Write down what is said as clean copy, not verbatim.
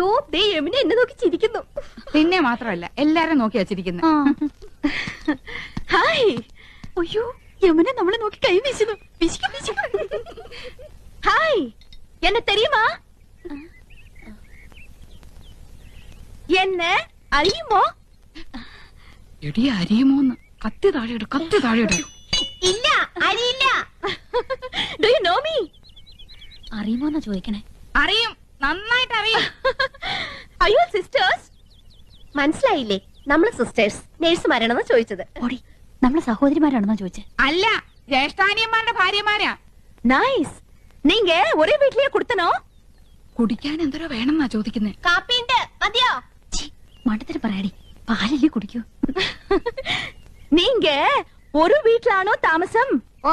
അയ്യോ ദേ യമുന എന്നെ നോക്കി ചിരിക്കുന്നു. പിന്നെ മാത്രമല്ല എല്ലാരും നോക്കി വച്ചിരിക്കുന്നു. ഹായ്. അയ്യോ യമുന നമ്മളെ നോക്കി കൈ വീശുന്നു. ഹായ് എന്നെ തെരിയുമാ? എന്നെ അറിയുമോ? എടി അരിയുമോന്ന്? കത്തി താഴെയിടും, കത്തി താഴെയിടും. ഇല്ല അറിയില്ല. Do you know me? അറിയുമോന്നാ ചോദിക്കണേ. അറിയും, നന്നായിട്ട് അറിയും. അയ്യോ സിസ്റ്റേഴ്സ്. മനസ്സിലായില്ലേ? നമ്മള് സിസ്റ്റേഴ്സ് നേഴ്സുമാരാണെന്ന് ചോദിച്ചത്. ഓടി നമ്മളെ സഹോദരിമാരാണെന്നാ ചോദിച്ചത്. അല്ല, ജ്യേഷ്ഠാനിയന്മാരുടെ ഭാര്യമാരാ. നൈസ്. നീങ്ക ഒരേ വീട്ടിലേ കൊടുത്തനോ? കുടിക്കാൻ എന്തോരോ വേണമെന്നാ ചോദിക്കുന്നേ. കാപ്പിണ്ട് മതിയോ? മണ്ടത്തിന് പറയാടി, പാലല്ലേ കുടിക്കൂ. നീങ്ക ഒരു വീട്ടിലാണോ താമസം? ഓ